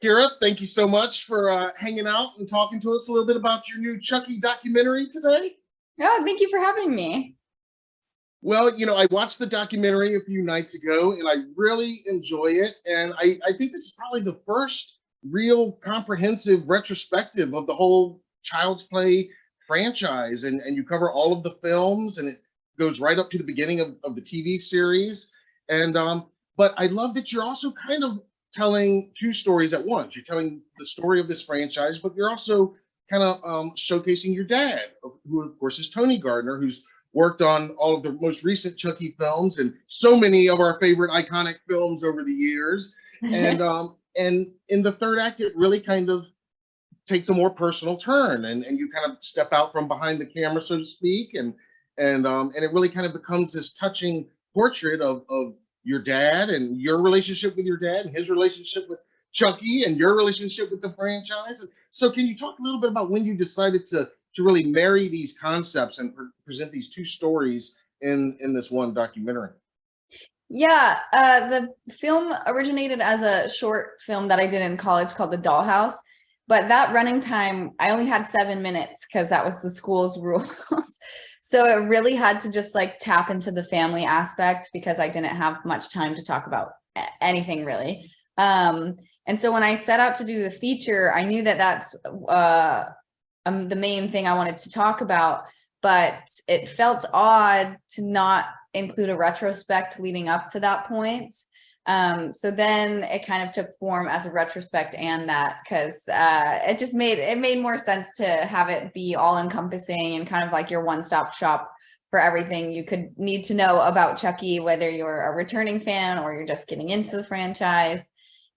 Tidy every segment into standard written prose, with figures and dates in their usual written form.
Kyra, thank you so much for hanging out and talking to us a little bit about your new Chucky documentary today. Oh, thank you for having me. Well, I watched the documentary a few nights ago and I really enjoy it. And I think this is probably the first real comprehensive retrospective of the whole Child's Play franchise. And you cover all of the films and it goes right up to the beginning of the TV series. And but I love that you're also kind of telling two stories at once. You're telling the story of this franchise, but you're also kind of showcasing your dad, who of course is Tony Gardner, who's worked on all of the most recent Chucky films and so many of our favorite iconic films over the years. And in the third act, it really kind of takes a more personal turn, and you kind of step out from behind the camera, so to speak, and it really kind of becomes this touching portrait of your dad and your relationship with your dad and his relationship with Chucky and your relationship with the franchise. And so can you talk a little bit about when you decided to really marry these concepts and present these two stories in this one documentary? Yeah, the film originated as a short film that I did in college called The Dollhouse, but that running time, I only had 7 minutes because that was the school's rules. So it really had to just like tap into the family aspect because I didn't have much time to talk about anything really. And so when I set out to do the feature, I knew that that's the main thing I wanted to talk about, but it felt odd to not include a retrospect leading up to that point. So then it kind of took form as a retrospect, and that because it made more sense to have it be all encompassing and kind of like your one-stop shop for everything you could need to know about Chucky, whether you're a returning fan or you're just getting into the franchise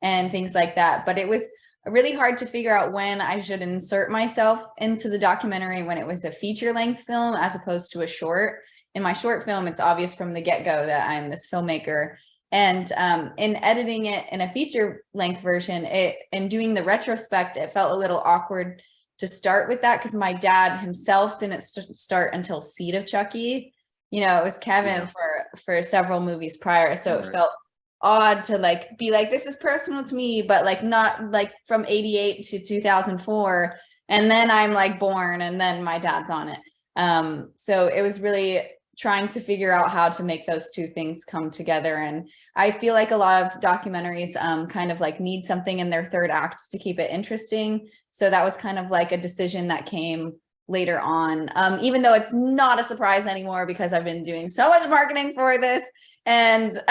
and things like that. But it was really hard to figure out when I should insert myself into the documentary when it was a feature-length film as opposed to a short. In my short film, it's obvious from the get-go that I'm this filmmaker. And in editing it in a feature-length version, in doing the retrospect, it felt a little awkward to start with that because my dad himself didn't start until Seed of Chucky. It was Kevin for several movies prior, so it felt odd to like be like, this is personal to me, but like not like from 88 to 2004, and then I'm like born and then my dad's on it. So it was really trying to figure out how to make those two things come together. And I feel like a lot of documentaries kind of like need something in their third act to keep it interesting. So that was kind of like a decision that came later on, even though it's not a surprise anymore because I've been doing so much marketing for this and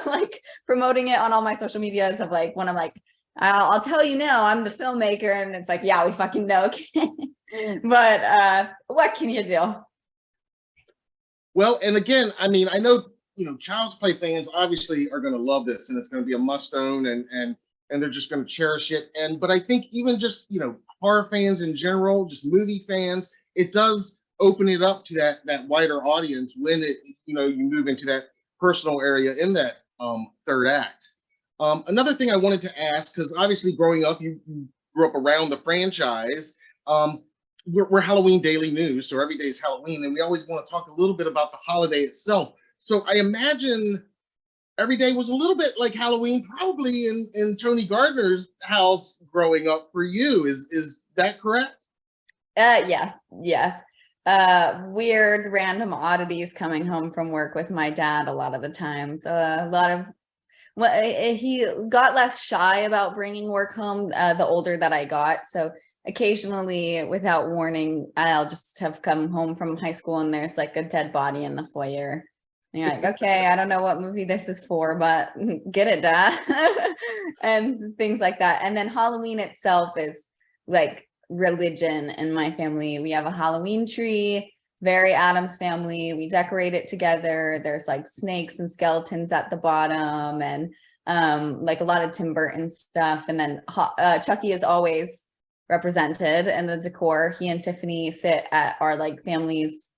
like promoting it on all my social medias of like when I'm like, I'll tell you now, I'm the filmmaker, and it's like, yeah, we fucking know. But what can you do? Well, and again, I mean, I know, Child's Play fans obviously are going to love this, and it's going to be a must-own, and they're just going to cherish it. But I think even just, horror fans in general, just movie fans, it does open it up to that wider audience when you move into that personal area in that third act. Another thing I wanted to ask, because obviously growing up, you grew up around the franchise. We're Halloween Daily News, so every day is Halloween, and we always want to talk a little bit about the holiday itself. So I imagine every day was a little bit like Halloween, probably in Tony Gardner's house growing up for you. Is that correct? Yeah. Weird random oddities coming home from work with my dad a lot of the times. He got less shy about bringing work home the older that I got. So occasionally, without warning, I'll just have come home from high school and there's like a dead body in the foyer. And you're like, okay, I don't know what movie this is for, but get it, Dad. And things like that. And then Halloween itself is like religion in my family. We have a Halloween tree, very Addams Family. We decorate it together. There's like snakes and skeletons at the bottom, and like a lot of Tim Burton stuff. And then Chucky is always represented in the decor. He and Tiffany sit at our like family's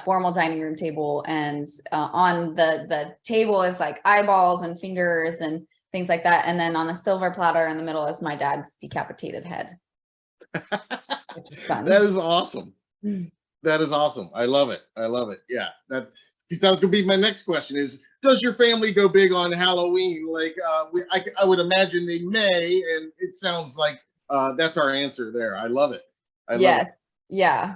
formal dining room table, and on the table is like eyeballs and fingers and things like that. And then on a silver platter in the middle is my dad's decapitated head, which is fun. That is awesome. That is awesome. I love it. Yeah, because that was going to be my next question is, does your family go big on Halloween? Like, I would imagine they may, and it sounds like that's our answer there. I love it. I love it. Yes. Yeah.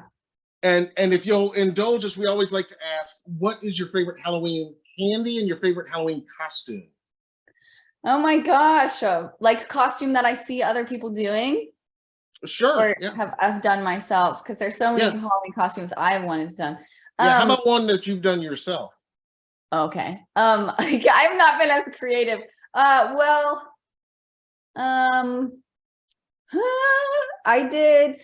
And if you'll indulge us, we always like to ask, what is your favorite Halloween candy and your favorite Halloween costume? Oh my gosh. Like a costume that I see other people doing Sure. or Yeah. have I've done myself because there's so many Yeah. Halloween costumes I wanted done. Yeah. How about one that you've done yourself? Okay. I've not been as creative. Well, um, I did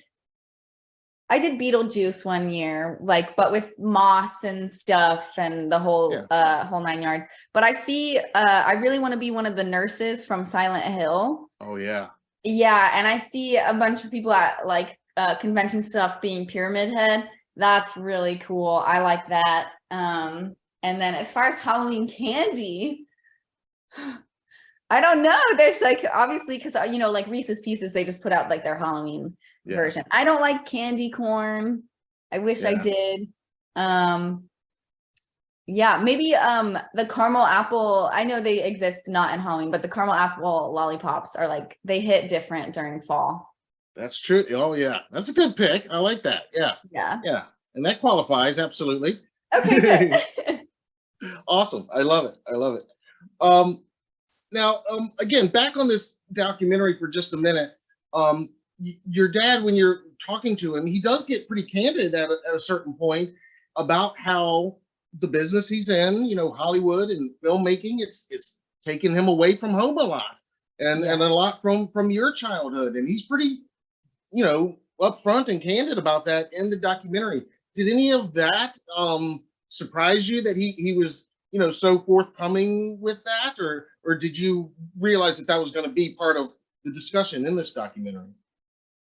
Beetlejuice one year, like, but with moss and stuff and the whole Yeah. whole nine yards. But I really want to be one of the nurses from Silent Hill. Oh yeah. Yeah, and I see a bunch of people at like convention stuff being Pyramid Head. That's really cool. I like that. And then as far as Halloween candy, I don't know. There's like obviously because like Reese's Pieces, they just put out like their Halloween Yeah. version. I don't like candy corn. I wish I Yeah. did. Yeah, maybe the caramel apple. I know they exist not in Halloween, but the caramel apple lollipops are like they hit different during fall. That's true. Oh yeah. That's a good pick. I like that. Yeah. Yeah. Yeah. And that qualifies absolutely. Okay, good. Awesome. I love it. I love it. Now, again, back on this documentary for just a minute. Your dad, when you're talking to him, he does get pretty candid at a certain point about how the business he's in, Hollywood and filmmaking, it's taken him away from home a lot, and Yeah. and a lot from your childhood, and he's pretty, upfront and candid about that in the documentary. Did any of that surprise you that he was so forthcoming with that, or did you realize that that was going to be part of the discussion in this documentary?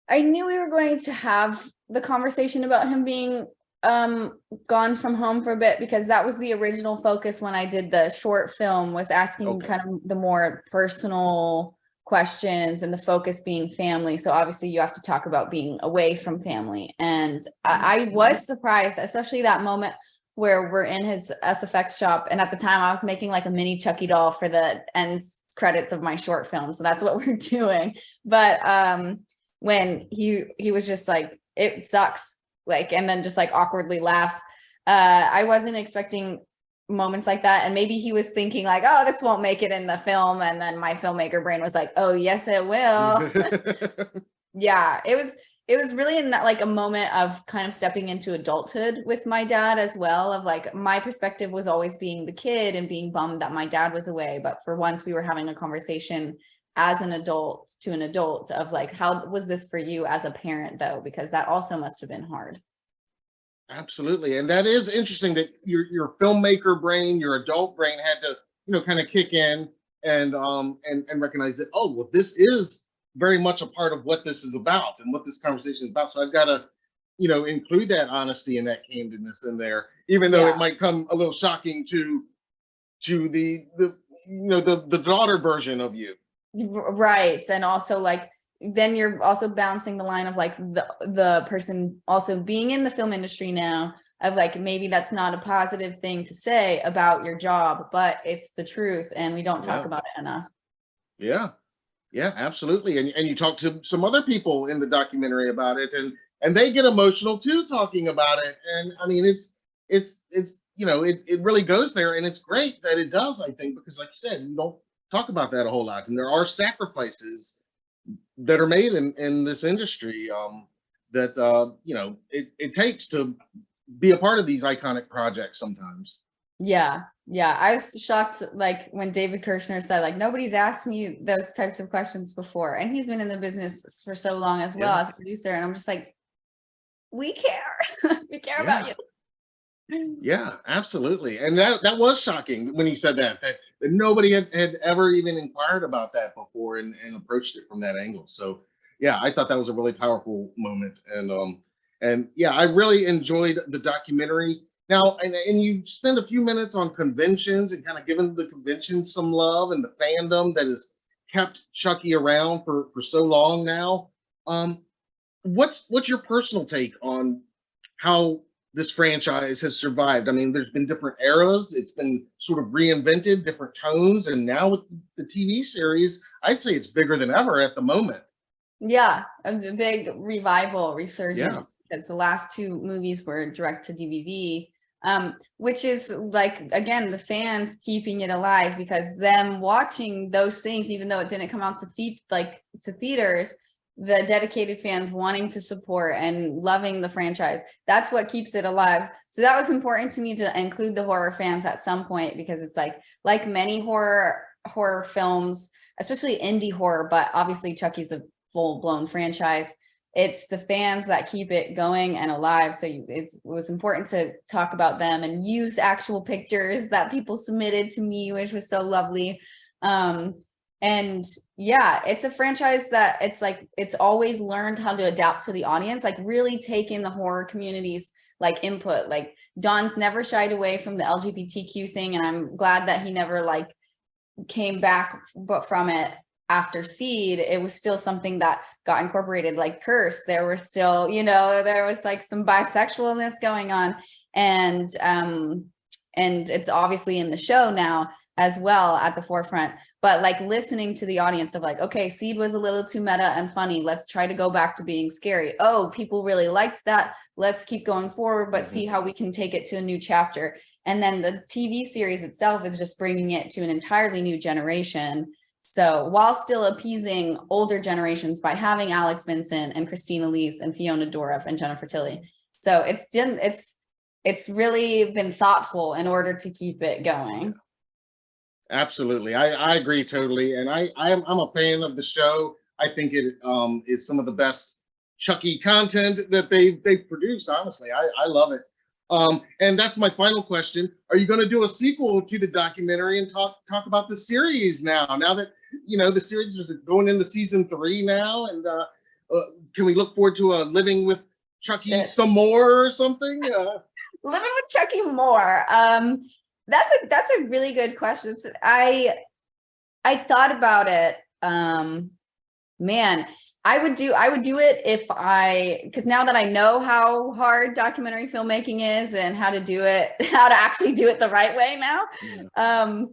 I knew we were going to have the conversation about him being gone from home for a bit because that was the original focus when I did the short film, was asking Okay. kind of the more personal questions and the focus being family. So obviously you have to talk about being away from family. And I was surprised, especially that moment where we're in his SFX shop. And at the time I was making like a mini Chucky doll for the end credits of my short film. So that's what we're doing. But when he was just like, it sucks, like, and then just like awkwardly laughs. I wasn't expecting moments like that, and maybe he was thinking like, oh, this won't make it in the film, and then my filmmaker brain was like, oh yes it will. Yeah, it was really like a moment of kind of stepping into adulthood with my dad as well, of like my perspective was always being the kid and being bummed that my dad was away, but for once we were having a conversation as an adult to an adult of like, how was this for you as a parent though, because that also must have been hard. Absolutely. And that is interesting that your filmmaker brain, your adult brain had to, kind of kick in and recognize that, oh, well, this is very much a part of what this is about and what this conversation is about. So I've got to, include that honesty and that candidness in there, even though Yeah. it might come a little shocking to the daughter version of you. Right. And also like, then you're also bouncing the line of like the person also being in the film industry now of like, maybe that's not a positive thing to say about your job, but it's the truth. And we don't talk Yeah. about it enough. Yeah. Yeah, absolutely. And you talk to some other people in the documentary about it, and they get emotional too talking about it. And I mean, it really goes there, and it's great that it does, I think, because like you said, you don't talk about that a whole lot. And there are sacrifices that are made in this industry that it takes to be a part of these iconic projects sometimes. Yeah. Yeah. I was shocked, like when David Kirshner said, like, nobody's asked me those types of questions before. And he's been in the business for so long as well Yeah. as a producer. And I'm just like, we care. We care about Yeah. you. Yeah, absolutely. And that was shocking when he said that nobody had ever even inquired about that before and approached it from that angle. So yeah, I thought that was a really powerful moment. And yeah, I really enjoyed the documentary. Now, and you spend a few minutes on conventions and kind of giving the conventions some love and the fandom that has kept Chucky around for so long now. What's your personal take on how this franchise has survived. I mean, there's been different eras. It's been sort of reinvented, different tones, and now with the TV series, I'd say it's bigger than ever at the moment. Yeah, a big revival, Yeah. resurgence, because the last two movies were direct to DVD, which is like, again, the fans keeping it alive, because them watching those things, even though it didn't come out to to theaters, the dedicated fans wanting to support and loving the franchise, that's what keeps it alive. So that was important to me to include the horror fans at some point, because it's like many horror films, especially indie horror, but obviously Chucky's a full-blown franchise. It's the fans that keep it going and alive. So it was important to talk about them and use actual pictures that people submitted to me, which was so lovely. And yeah, it's a franchise that it's always learned how to adapt to the audience, like really taking the horror community's like input. Like Don's never shied away from the LGBTQ thing, and I'm glad that he never like came back from it. After Seed, it was still something that got incorporated. Like Curse, there were still, there was like some bisexualness going on, and it's obviously in the show now as well at the forefront. But like listening to the audience of like, okay, Seed was a little too meta and funny, let's try to go back to being scary. Oh, people really liked that, let's keep going forward, but see how we can take it to a new chapter. And then the TV series itself is just bringing it to an entirely new generation. So while still appeasing older generations by having Alex Vincent and Christina Elise and Fiona Dourif and Jennifer Tilly. So it's really been thoughtful in order to keep it going. Absolutely. I agree totally. And I'm a fan of the show. I think it is some of the best Chucky content that they've produced, honestly. I love it. And that's my final question. Are you going to do a sequel to the documentary and talk about the series now that, the series is going into season 3 now? And can we look forward to a Living with Chucky some more or something? Living with Chucky more. That's a really good question. I thought about it. Man, I would do it because now that I know how hard documentary filmmaking is and how to actually do it the right way now. Yeah.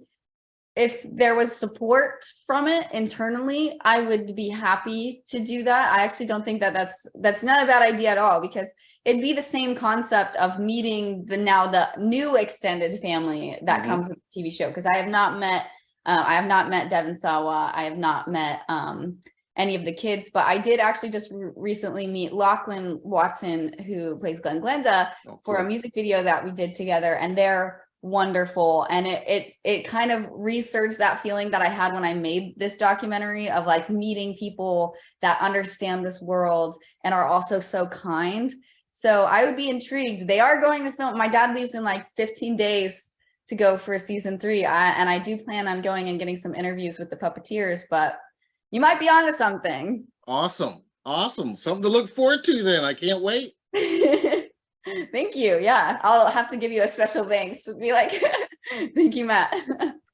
If there was support from it internally, I would be happy to do that. I actually don't think that's not a bad idea at all, because it'd be the same concept of meeting the new extended family that comes with the TV show. Because I have not met Devon Sawa. I have not met any of the kids, but I did actually just recently meet Lachlan Watson, who plays Glenn Glenda, for a music video that we did together, and they're wonderful. And it kind of resurged that feeling that I had when I made this documentary of like meeting people that understand this world and are also so kind. So I would be intrigued. They are going to film. My dad leaves in like 15 days to go for season 3. And I do plan on going and getting some interviews with the puppeteers, but you might be onto something. Awesome. Something to look forward to then. I can't wait. Thank you. Yeah, I'll have to give you a special thanks. Be like, thank you, Matt.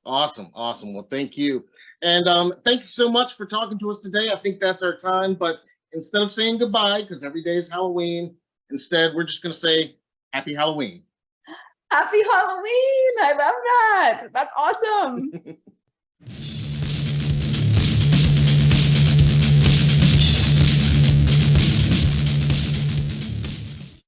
Awesome. Well, thank you. And thank you so much for talking to us today. I think that's our time. But instead of saying goodbye, because every day is Halloween, instead, we're just going to say Happy Halloween. Happy Halloween. I love that. That's awesome.